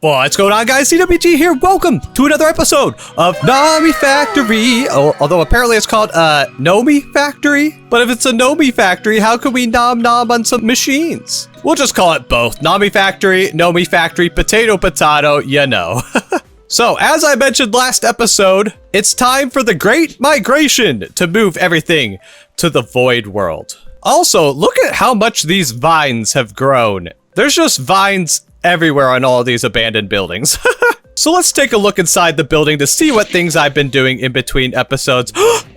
What's going on, guys? CWG here. Welcome to another episode of Nomifactory. Although apparently it's called Nomifactory. But if it's a Nomifactory, how can we nom on some machines? We'll just call it both. Nomifactory, potato, you know. So, as I mentioned last episode, it's time for the Great Migration to move everything to the Void World. Also, look at how much these vines have grown. There's just vines everywhere on all of these abandoned buildings. So let's take a look inside the building to see what things I've been doing in between episodes.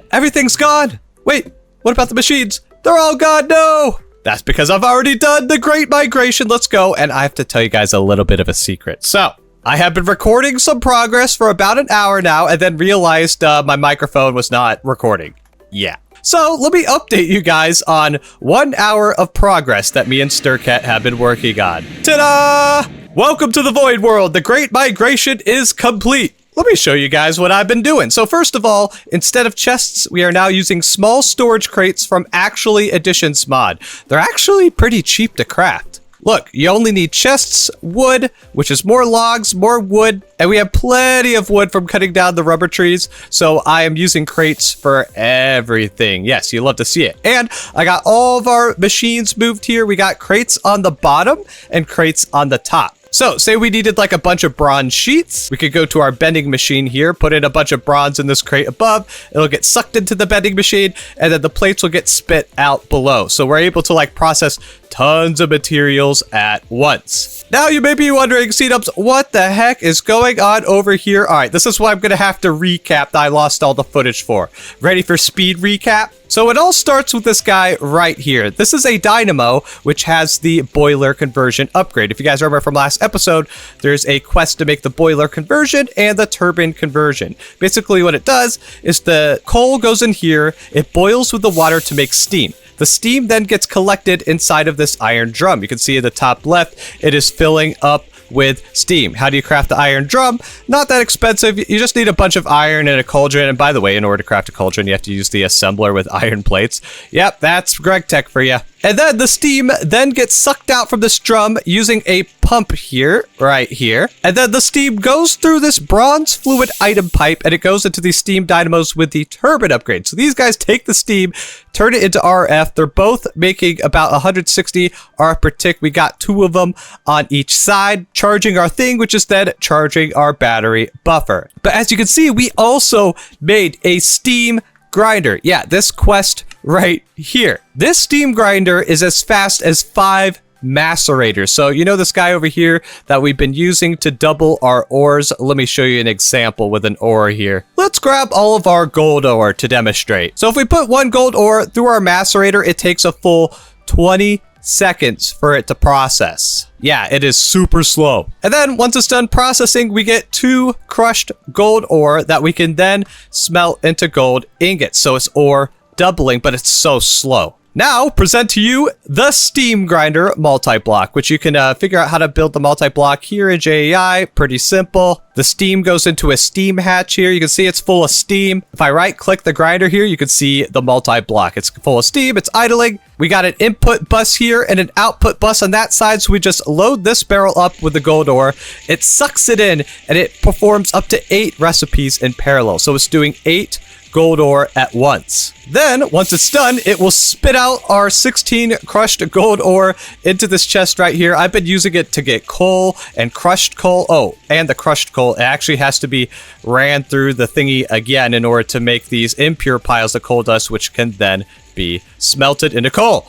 Everything's gone. Wait, what about the machines? They're all gone. No, that's because I've already done the Great Migration. Let's go. And I have to tell you guys a little bit of a secret. So I have been recording some progress for about an hour now and then realized my microphone was not recording. Yeah. So let me update you guys on 1 hour of progress that me and Stircat have been working on. Ta-da! Welcome to the Void World. The Great Migration is complete. Let me show you guys what I've been doing. So first of all, instead of chests, we are now using small storage crates from Actually Editions mod. They're actually pretty cheap to craft. Look, you only need chests, wood, which is more logs, more wood, and we have plenty of wood from cutting down the rubber trees, so I am using crates for everything. Yes, you love to see it. And I got all of our machines moved here. We got crates on the bottom and crates on the top. So, say we needed like a bunch of bronze sheets. We could go to our bending machine here, put in a bunch of bronze in this crate above. It'll get sucked into the bending machine, and then the plates will get spit out below. So we're able to like process tons of materials at once. Now you may be wondering, C-Dubs, what the heck is going on over here? All right, this is what I'm going to have to recap that I lost all the footage for. Ready for speed recap? So it all starts with this guy right here. This is a dynamo, which has the boiler conversion upgrade. If you guys remember from last episode, there's a quest to make the boiler conversion and the turbine conversion. Basically what it does is the coal goes in here, it boils with the water to make steam. The steam then gets collected inside of this iron drum. You can see at the top left, it is filling up with steam. How do you craft the iron drum? Not that expensive. You just need a bunch of iron and a cauldron. And by the way, in order to craft a cauldron, you have to use the assembler with iron plates. Yep, that's Gregtech for you. And then the steam then gets sucked out from this drum using a pump here, right here. And then the steam goes through this bronze fluid item pipe and it goes into these steam dynamos with the turbine upgrade. So these guys take the steam, turn it into RF. They're both making about 160 RF per tick. We got 2 of them on each side, charging our thing, which is then charging our battery buffer. But as you can see, we also made a steam grinder. Yeah, this quest right here. This steam grinder is as fast as 5 macerators. So you know this guy over here that we've been using to double our ores? Let me show you an example with an ore here. Let's grab all of our gold ore to demonstrate. So if we put 1 gold ore through our macerator, it takes a full 20 seconds for it to process. Yeah, it is super slow. And then once it's done processing, we get 2 crushed gold ore that we can then smelt into gold ingots. So it's ore doubling, but it's so slow. Now, present to you the Steam Grinder multi-block, which you can figure out how to build the multi-block here in JEI. Pretty simple. The steam goes into a steam hatch here. You can see it's full of steam. If I right-click the grinder here, you can see the multi-block. It's full of steam. It's idling. We got an input bus here and an output bus on that side, so we just load this barrel up with the gold ore. It sucks it in, and it performs up to 8 recipes in parallel. So it's doing 8 gold ore at once. Then, once it's done, it will spit out our 16 crushed gold ore into this chest right here. I've been using it to get coal and crushed coal. Oh, and the crushed coal, it actually has to be ran through the thingy again in order to make these impure piles of coal dust, which can then be smelted into coal.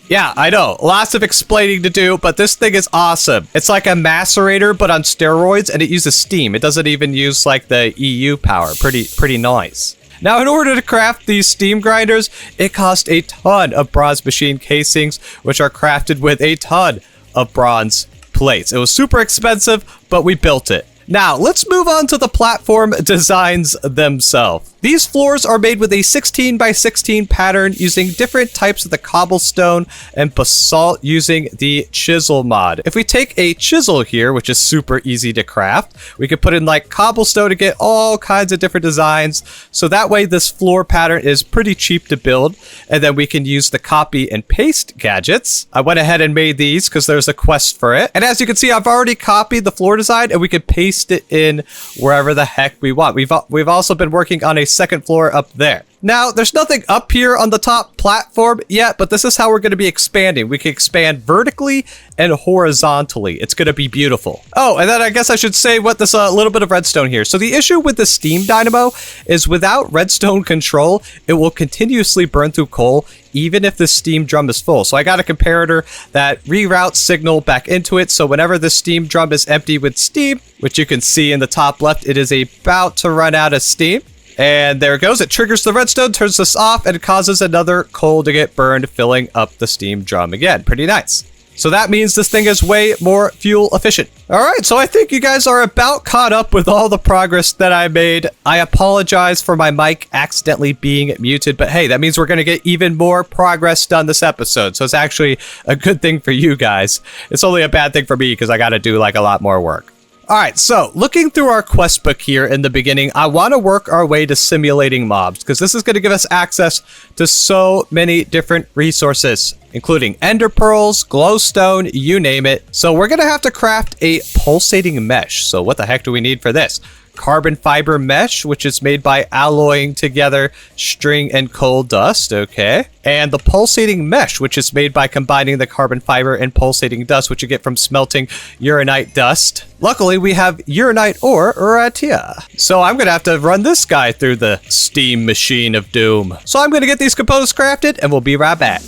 Yeah, I know. Lots of explaining to do, but this thing is awesome. It's like a macerator, but on steroids, and it uses steam. It doesn't even use like the EU power. Pretty nice. Now, in order to craft these steam grinders, it cost a ton of bronze machine casings, which are crafted with a ton of bronze plates. It was super expensive, but we built it. Now, let's move on to the platform designs themselves. These floors are made with a 16 by 16 pattern using different types of the cobblestone and basalt using the chisel mod. If we take a chisel here, which is super easy to craft, we could put in like cobblestone to get all kinds of different designs. So that way this floor pattern is pretty cheap to build. And then we can use the copy and paste gadgets. I went ahead and made these because there's a quest for it. And as you can see, I've already copied the floor design and we could paste it in wherever the heck we want. We've also been working on a second floor up there. Now, there's nothing up here on the top platform yet, but this is how we're going to be expanding. We can expand vertically and horizontally. It's going to be beautiful. Oh, and then I guess I should say what this little bit of redstone here. So the issue with the steam dynamo is without redstone control, it will continuously burn through coal even if the steam drum is full. So I got a comparator that reroutes signal back into it. So whenever the steam drum is empty with steam, which you can see in the top left, it is about to run out of steam. And there it goes. It triggers the redstone, turns this off, and causes another coal to get burned, filling up the steam drum again. Pretty nice. So that means this thing is way more fuel efficient. All right, so I think you guys are about caught up with all the progress that I made. I apologize for my mic accidentally being muted, but hey, that means we're going to get even more progress done this episode. So it's actually a good thing for you guys. It's only a bad thing for me because I got to do like a lot more work. All right, so looking through our quest book here in the beginning, I want to work our way to simulating mobs because this is going to give us access to so many different resources, including ender pearls, glowstone, you name it. So we're going to have to craft a pulsating mesh. So what the heck do we need for this? Carbon fiber mesh, which is made by alloying together string and coal dust, okay? And the pulsating mesh, which is made by combining the carbon fiber and pulsating dust, which you get from smelting uranite dust. Luckily, we have uranite ore right here. So I'm gonna have to run this guy through the steam machine of doom. So I'm gonna get these components crafted, and we'll be right back.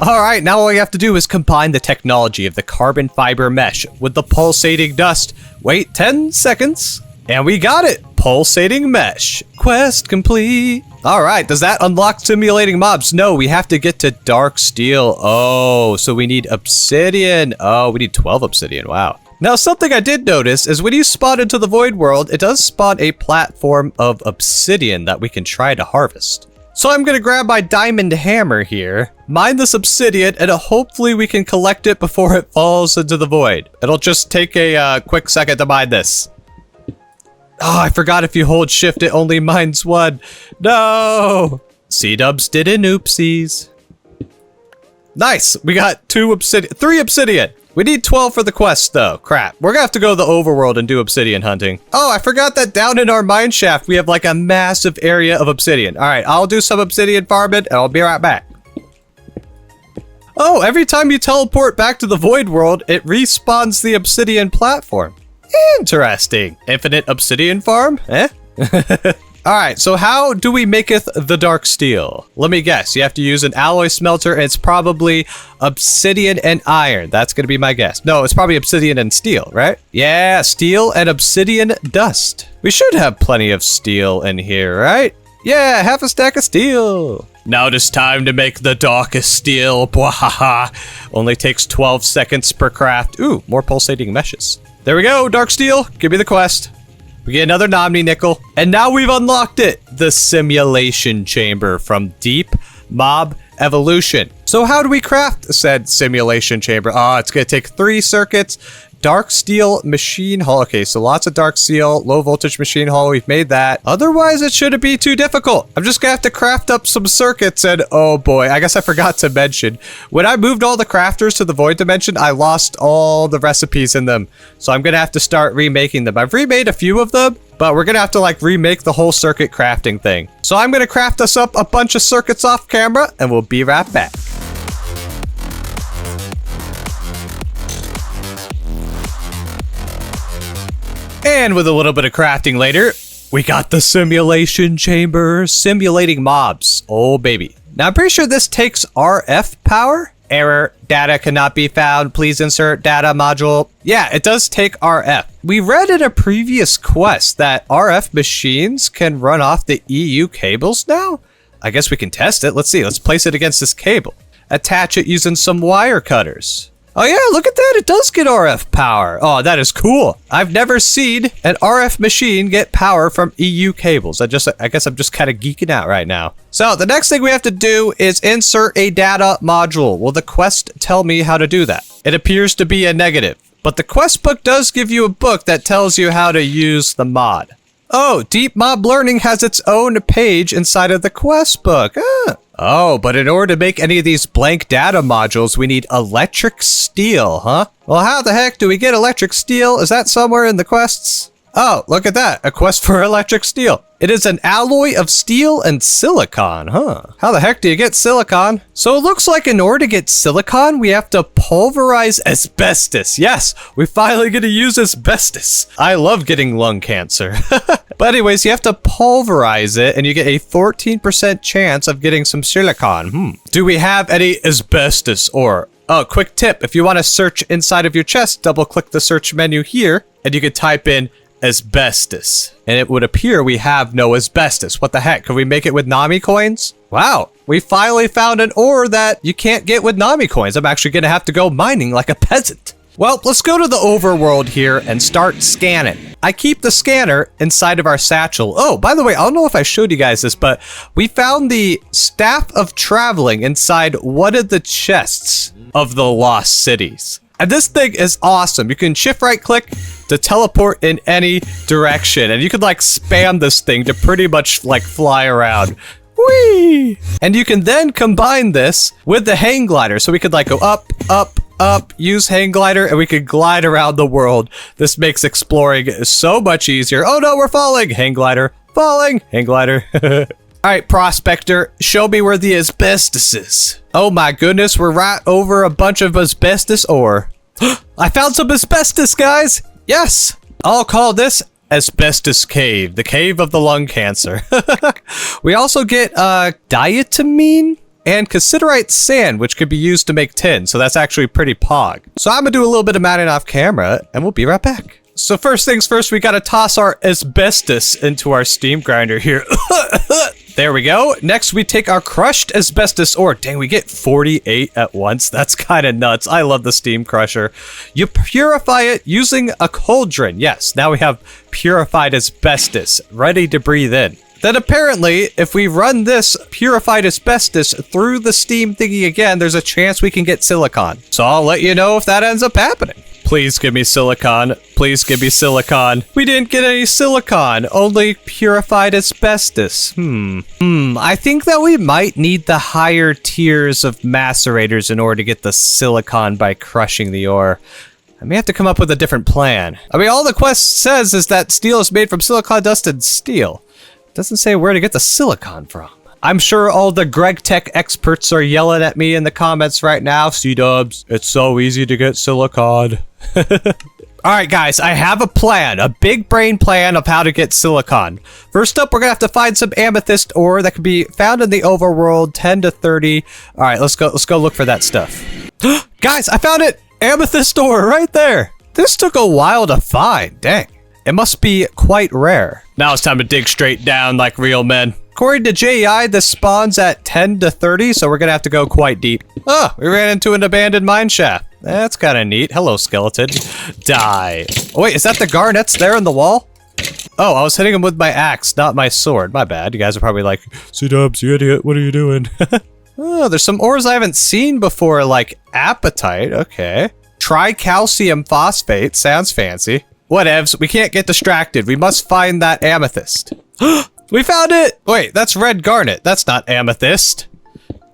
Alright, now all we have to do is combine the technology of the carbon fiber mesh with the pulsating dust. Wait 10 seconds, and we got it! Pulsating mesh. Quest complete. Alright, does that unlock simulating mobs? No, we have to get to dark steel. Oh, so we need obsidian. Oh, we need 12 obsidian, wow. Now, something I did notice is when you spawn into the void world, it does spawn a platform of obsidian that we can try to harvest. So I'm gonna grab my diamond hammer here, mine this obsidian, and hopefully we can collect it before it falls into the void. It'll just take a quick second to mine this. Oh, I forgot if you hold shift, it only mines one. No! C-dubs did an oopsies. Nice, we got 3 obsidian. We need 12 for the quest, though. Crap. We're gonna have to go to the overworld and do obsidian hunting. Oh, I forgot that down in our mine shaft, we have like a massive area of obsidian. All right, I'll do some obsidian farming, and I'll be right back. Oh, every time you teleport back to the void world, it respawns the obsidian platform. Interesting. Infinite obsidian farm? Eh? Alright, so how do we maketh the dark steel? Let me guess, you have to use an alloy smelter, and it's probably obsidian and iron. That's gonna be my guess. No, it's probably obsidian and steel, right? Yeah, steel and obsidian dust. We should have plenty of steel in here, right? Yeah, half a stack of steel. Now it is time to make the darkest steel. Bwahaha. Only takes 12 seconds per craft. Ooh, more pulsating meshes. There we go, dark steel. Give me the quest. We get another Nickel, and now we've unlocked it, the simulation chamber from Deep Mob Evolution. So how do we craft said simulation chamber? It's gonna take 3 circuits, dark steel machine hull. Okay, so lots of dark steel, low voltage machine hull, we've made that. Otherwise, it shouldn't be too difficult. I'm just gonna have to craft up some circuits, and oh boy, I guess I forgot to mention, when I moved all the crafters to the void dimension, I lost all the recipes in them. So I'm gonna have to start remaking them. I've remade a few of them, but we're gonna have to like remake the whole circuit crafting thing. So I'm gonna craft us up a bunch of circuits off camera, and we'll be right back. And with a little bit of crafting later, we got the simulation chamber simulating mobs. Oh, baby. Now, I'm pretty sure this takes RF power. Error, data cannot be found. Please insert data module. Yeah, it does take RF. We read in a previous quest that RF machines can run off the EU cables now. I guess we can test it. Let's see. Let's place it against this cable. Attach it using some wire cutters. Oh yeah, look at that. It does get RF power. Oh, that is cool. I've never seen an RF machine get power from EU cables. I guess I'm just kind of geeking out right now. So the next thing we have to do is insert a data module. Will the quest tell me how to do that? It appears to be a negative, but the quest book does give you a book that tells you how to use the mod. Oh, Deep Mob Learning has its own page inside of the quest book. Oh, but in order to make any of these blank data modules, we need electric steel, huh? Well, how the heck do we get electric steel? Is that somewhere in the quests? Oh, look at that. A quest for electric steel. It is an alloy of steel and silicon, huh? How the heck do you get silicon? So it looks like in order to get silicon, we have to pulverize asbestos. Yes, we finally get to use asbestos. I love getting lung cancer. But anyways, you have to pulverize it and you get a 14% chance of getting some silicon. Do we have any asbestos ore? Oh, quick tip. If you want to search inside of your chest, double click the search menu here and you could type in asbestos and it would appear we have no asbestos. What the heck? Could we make it with Nami coins? Wow, we finally found an ore that you can't get with Nami coins. I'm actually gonna have to go mining like a peasant. Well, let's go to the overworld here and start scanning. I keep the scanner inside of our satchel. Oh, by the way, I don't know if I showed you guys this, but we found the Staff of Traveling inside one of the chests of the Lost Cities. And this thing is awesome. You can shift right click to teleport in any direction. And you could like spam this thing to pretty much like fly around. Whee! And you can then combine this with the hang glider. So we could like go up, up, up, use hang glider, and we could glide around the world. This makes exploring so much easier. Oh no, we're falling! Hang glider, falling! Hang glider. Alright, Prospector, show me where the asbestos is. Oh my goodness, we're right over a bunch of asbestos ore. I found some asbestos, guys! Yes! I'll call this Asbestos Cave, the cave of the lung cancer. We also get diatomine and cassiterite sand, which could be used to make tin, so that's actually pretty pog. So I'm gonna do a little bit of mining off camera, and we'll be right back. So first things first, we gotta toss our asbestos into our steam grinder here. There we go. Next, we take our crushed asbestos ore. Dang, we get 48 at once. That's kind of nuts. I love the steam crusher. You purify it using a cauldron. Yes, now we have purified asbestos ready to breathe in. Then apparently, if we run this purified asbestos through the steam thingy again, there's a chance we can get silicon. So I'll let you know if that ends up happening. Please give me silicon. Please give me silicon. We didn't get any silicon, only purified asbestos. I think that we might need the higher tiers of macerators in order to get the silicon by crushing the ore. I may have to come up with a different plan. I mean, all the quest says is that steel is made from silicon dust and steel. It doesn't say where to get the silicon from. I'm sure all the Gregtech experts are yelling at me in the comments right now. C-dubs, it's so easy to get silicon. Alright guys, I have a plan, a big brain plan of how to get silicon. First up, we're gonna have to find some amethyst ore that can be found in the overworld, 10 to 30. Alright, let's go look for that stuff. Guys, I found it! Amethyst ore right there! This took a while to find, dang. It must be quite rare. Now it's time to dig straight down like real men. According to JEI, this spawns at 10 to 30, so we're gonna have to go quite deep. Oh, we ran into an abandoned mine shaft. That's kind of neat. Hello, skeleton. Die. Oh, wait, is that the garnets there in the wall? Oh, I was hitting him with my axe, not my sword. My bad. You guys are probably like, C-dubs, you idiot, what are you doing? Oh, there's some ores I haven't seen before, like apatite. Okay. Tricalcium phosphate. Sounds fancy. Whatevs, we can't get distracted. We must find that amethyst. We found it! Wait, that's red garnet. That's not amethyst.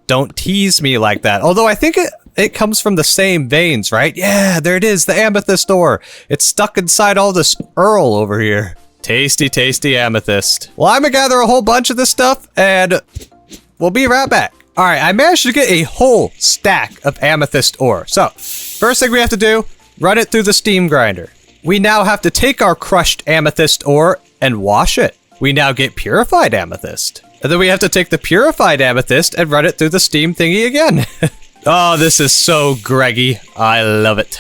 Don't tease me like that. Although I think it comes from the same veins, right? Yeah, there it is, the amethyst ore. It's stuck inside all this Earl over here. Tasty, tasty amethyst. Well, I'm gonna gather a whole bunch of this stuff, and we'll be right back. All right, I managed to get a whole stack of amethyst ore. So, first thing we have to do, run it through the steam grinder. We now have to take our crushed amethyst ore and wash it. We now get purified amethyst. And then we have to take the purified amethyst and run it through the steam thingy again. Oh, this is so Greggy. I love it.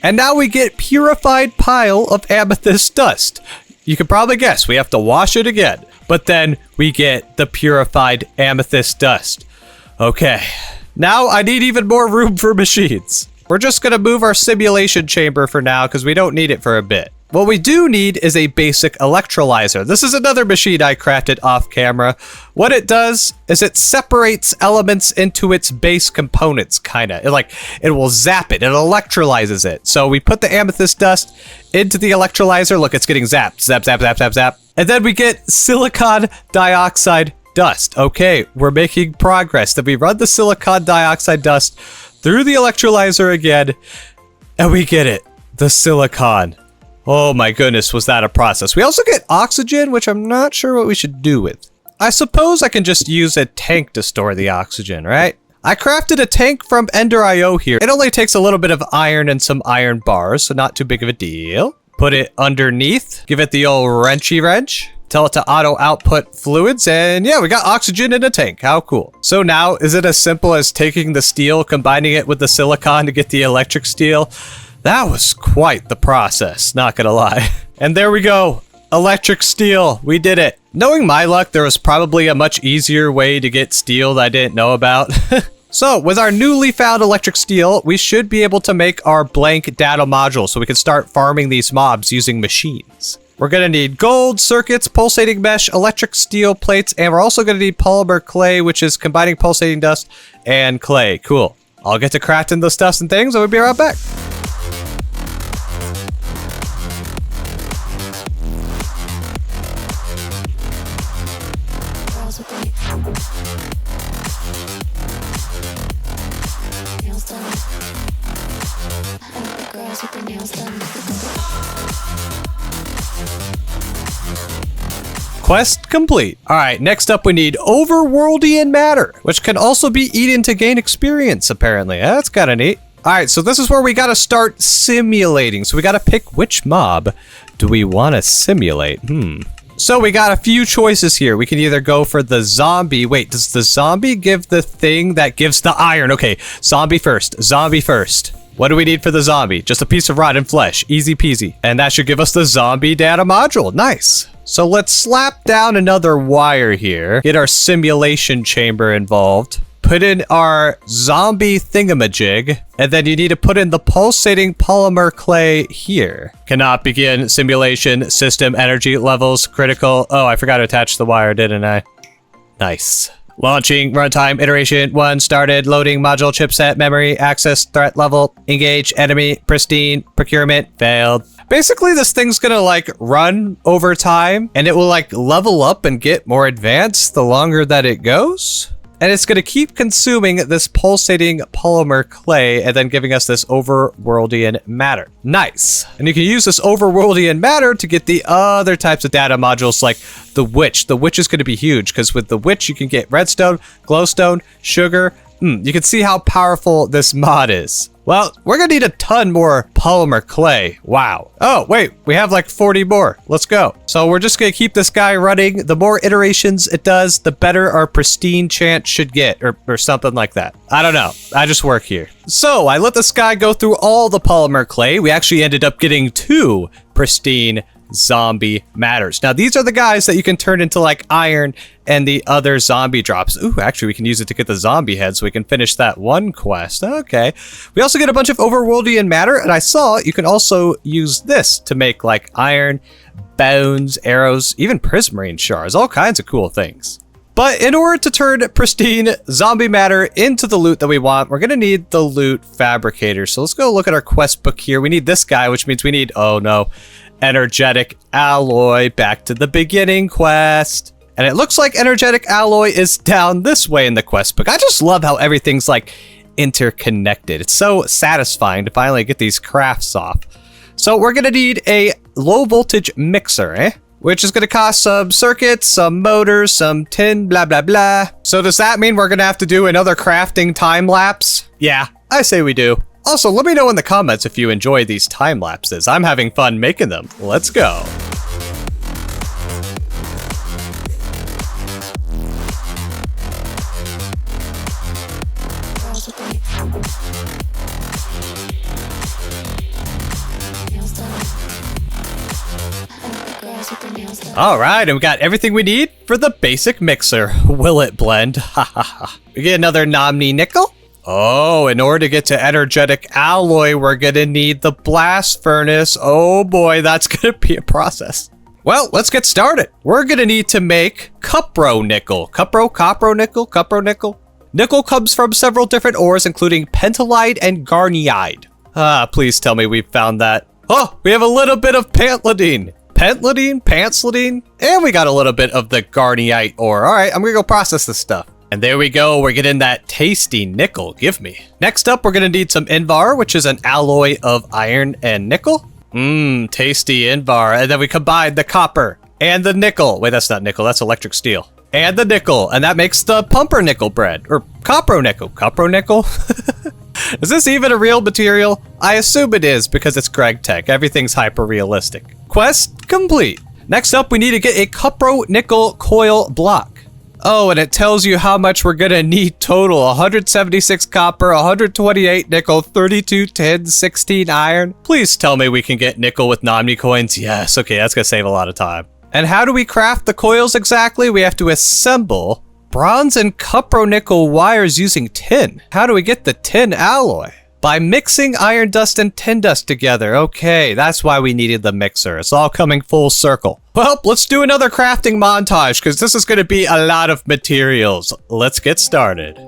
And now we get purified pile of amethyst dust. you can probably guess, we have to wash it again. But then we get the purified amethyst dust. Okay, now I need even more room for machines. We're just gonna move our simulation chamber for now because we don't need it for a bit. What we do need is a basic electrolyzer. This is another machine I crafted off camera. What it does is it separates elements into its base components, kinda. It will zap it, it electrolyzes it. So we put the amethyst dust into the electrolyzer. Look, it's getting zapped, zap, zap, zap, zap, zap. And then we get silicon dioxide dust. Okay, we're making progress. Then we run the silicon dioxide dust through the electrolyzer again, and we get it, the silicon. Oh my goodness, was that a process. We also get oxygen, which I'm not sure what we should do with. I suppose I can just use a tank to store the oxygen, right? I crafted a tank from Ender.io here. It only takes a little bit of iron and some iron bars, so not too big of a deal. Put it underneath, give it the old wrenchy wrench. Tell it to auto output fluids, and yeah, we got oxygen in a tank. How cool. So now, is it as simple as taking the steel, combining it with the silicon to get the electric steel? That was quite the process, not gonna lie. And there we go, electric steel, we did it. Knowing my luck, there was probably a much easier way to get steel that I didn't know about. So, with our newly found electric steel, we should be able to make our blank data module so we can start farming these mobs using machines. We're gonna need gold, circuits, pulsating mesh, electric steel plates, and we're also gonna need polymer clay, which is combining pulsating dust and clay. Cool. I'll get to crafting the stuffs and things, and we'll be right back. Quest complete. All right, next up we need Overworldian Matter, which can also be eaten to gain experience, apparently. That's kind of neat. All right, so this is where we got to start simulating. So we got to pick which mob do we want to simulate. So we got a few choices here. We can either go for the zombie. Wait, does the zombie give the thing that gives the iron? Okay, zombie first, zombie first. What do we need for the zombie? Just a piece of rotten flesh, easy peasy. And that should give us the zombie data module, nice. So let's slap down another wire here, get our simulation chamber involved, put in our zombie thingamajig, and then you need to put in the pulsating polymer clay here. Cannot begin simulation, system energy levels, critical. Oh, I forgot to attach the wire, didn't I? Nice. Launching, runtime, iteration 1, started, loading, module, chipset, memory, access, threat level, engage, enemy, pristine, procurement, failed. Basically, this thing's gonna like run over time and it will like level up and get more advanced the longer that it goes. And it's gonna keep consuming this pulsating polymer clay and then giving us this Overworldian Matter. Nice. And you can use this Overworldian Matter to get the other types of data modules like the witch. The witch is gonna be huge because with the witch you can get redstone, glowstone, sugar. You can see how powerful this mod is. Well, we're gonna need a ton more polymer clay. Wow. Oh, wait, we have like 40 more. Let's go. So we're just gonna keep this guy running. The more iterations it does, the better our pristine chance should get, or something like that. I don't know. I just work here. So I let this guy go through all the polymer clay. We actually ended up getting 2 pristine zombie matters. Now these are the guys that you can turn into like iron and the other zombie drops. Ooh, actually we can use it to get the zombie head so we can finish that one quest. Okay. We also get a bunch of Overworldian Matter, and I saw you can also use this to make like iron, bones, arrows, even prismarine shards, all kinds of cool things. But in order to turn pristine zombie matter into the loot that we want, we're gonna need the loot fabricator. So let's go look at our quest book here. We need this guy, which means we need, oh no, energetic alloy. Back to the beginning quest. And it looks like energetic alloy is down this way in the quest book. I just love how everything's like interconnected. It's so satisfying to finally get these crafts off. So we're gonna need a low voltage mixer, which is gonna cost some circuits, some motors, some tin, blah, blah, blah. So does that mean we're gonna have to do another crafting time lapse? Yeah, I say we do. Also, let me know in the comments if you enjoy these time lapses. I'm having fun making them. Let's go. All right, and we got everything we need for the basic mixer. Will it blend? Ha ha ha. We get another Nickel. Oh, in order to get to energetic alloy, we're gonna need the blast furnace. Oh boy, that's gonna be a process. Well, let's get started. We're gonna need to make Cupro Nickel. Cupro Nickel. Nickel comes from several different ores, including pentallide and garnierite. Please tell me we've found that. Oh, we have a little bit of pantladine, and we got a little bit of the garnierite ore. All right, I'm gonna go process this stuff. And there we go, we're getting that tasty nickel, give me. Next up, we're gonna need some Invar, which is an alloy of iron and nickel. Tasty Invar. And then we combine the copper and the nickel. Wait, that's not nickel, that's electric steel. And the nickel, and that makes the pumpernickel bread, or Cupro Nickel. Is this even a real material? I assume it is, because it's Gregtech. Everything's hyper-realistic. Quest complete. Next up, we need to get a Cupro Nickel coil block. Oh, and it tells you how much we're gonna need total. 176 copper, 128 nickel, 32 tin, 16 iron. Please tell me we can get nickel with Nomni coins. Yes, okay, that's gonna save a lot of time. And how do we craft the coils exactly? We have to assemble bronze and Cupro Nickel wires using tin. How do we get the tin alloy? By mixing iron dust and tin dust together. Okay, that's why we needed the mixer. It's all coming full circle. Well, let's do another crafting montage, because this is going to be a lot of materials. Let's get started.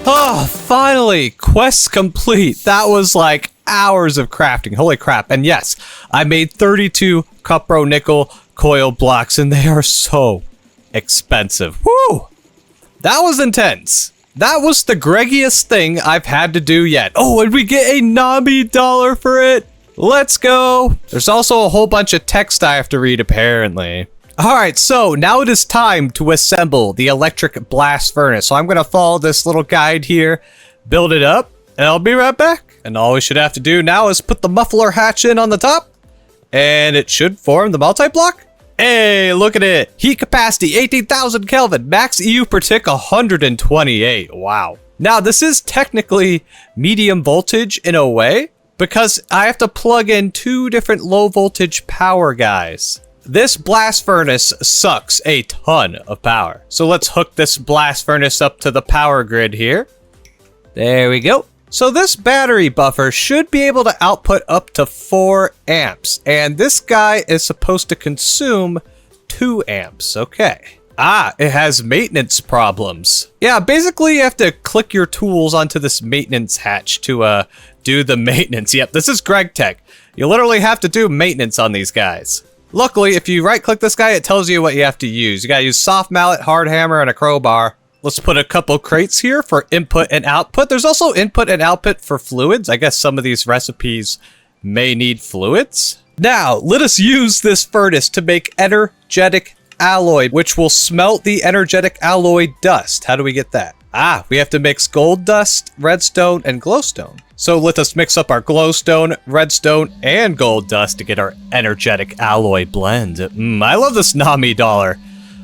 Oh, finally, quest complete. That was like hours of crafting. Holy crap. And yes, I made 32 Cupro Nickel coil blocks, and they are so expensive. Woo! That was intense. That was the greggiest thing I've had to do yet. Oh, and we get a Nami dollar for it. Let's go. There's also a whole bunch of text I have to read, apparently. Alright, so now it is time to assemble the electric blast furnace. So I'm going to follow this little guide here, build it up, and I'll be right back. And all we should have to do now is put the muffler hatch in on the top, and it should form the multi-block. Hey, look at it. Heat capacity, 18,000 Kelvin. Max EU per tick, 128. Wow. Now, this is technically medium voltage in a way, because I have to plug in two different low voltage power guys. This blast furnace sucks a ton of power. So let's hook this blast furnace up to the power grid here. There we go. So this battery buffer should be able to output up to 4 amps. And this guy is supposed to consume 2 amps. Okay. Ah, it has maintenance problems. Yeah, basically you have to click your tools onto this maintenance hatch to do the maintenance. Yep, this is Gregtech. You literally have to do maintenance on these guys. Luckily, if you right-click this guy, it tells you what you have to use. You gotta use soft mallet, hard hammer, and a crowbar. Let's put a couple crates here for input and output. There's also input and output for fluids. I guess some of these recipes may need fluids. Now, let us use this furnace to make energetic alloy, which will smelt the energetic alloy dust. How do we get that? We have to mix gold dust, redstone, and glowstone. So let us mix up our glowstone, redstone, and gold dust to get our energetic alloy blend. I love this Nami dollar.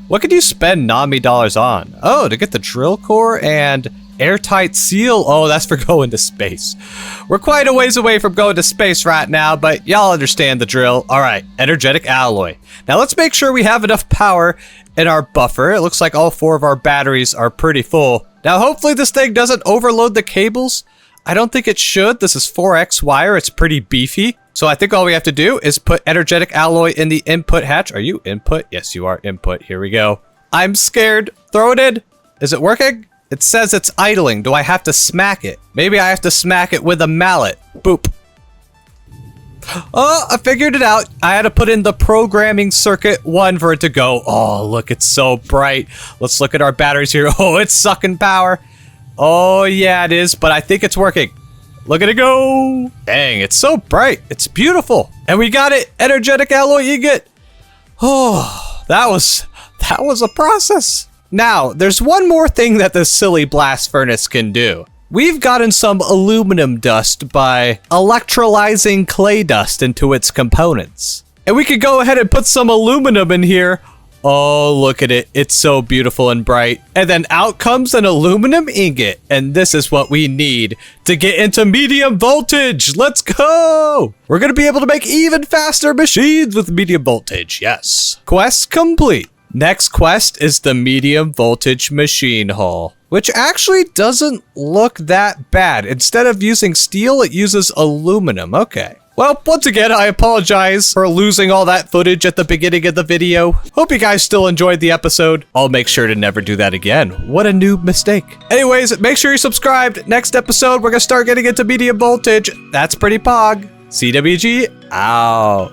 What could you spend Nami dollars on? Oh, to get the drill core and airtight seal. Oh, that's for going to space. We're quite a ways away from going to space right now, but y'all understand the drill. All right, energetic alloy. Now let's make sure we have enough power in our buffer. It looks like all 4 of our batteries are pretty full. Now, hopefully this thing doesn't overload the cables. I don't think it should. This is 4X wire. It's pretty beefy. So I think all we have to do is put energetic alloy in the input hatch. Are you input? Yes, you are input. Here we go. I'm scared. Throw it in. Is it working? It says it's idling. Do I have to smack it? Maybe I have to smack it with a mallet. Boop. Oh, I figured it out. I had to put in the programming circuit 1 for it to go. Oh, look, it's so bright. Let's look at our batteries here. Oh, it's sucking power. Oh, yeah, it is, but I think it's working. Look at it go. Dang, it's so bright. It's beautiful. And we got it. Energetic alloy ingot. Oh, that was a process. Now, there's one more thing that this silly blast furnace can do. We've gotten some aluminum dust by electrolyzing clay dust into its components. And we could go ahead and put some aluminum in here. Oh, look at it. It's so beautiful and bright. And then out comes an aluminum ingot. And this is what we need to get into medium voltage. Let's go. We're going to be able to make even faster machines with medium voltage. Yes. Quest complete. Next quest is the medium voltage machine hull, which actually doesn't look that bad. Instead of using steel, it uses aluminum. Okay. Well, once again, I apologize for losing all that footage at the beginning of the video. Hope you guys still enjoyed the episode. I'll make sure to never do that again. What a noob mistake. Anyways, make sure you're subscribed. Next episode, we're gonna start getting into medium voltage. That's pretty pog. CWG out.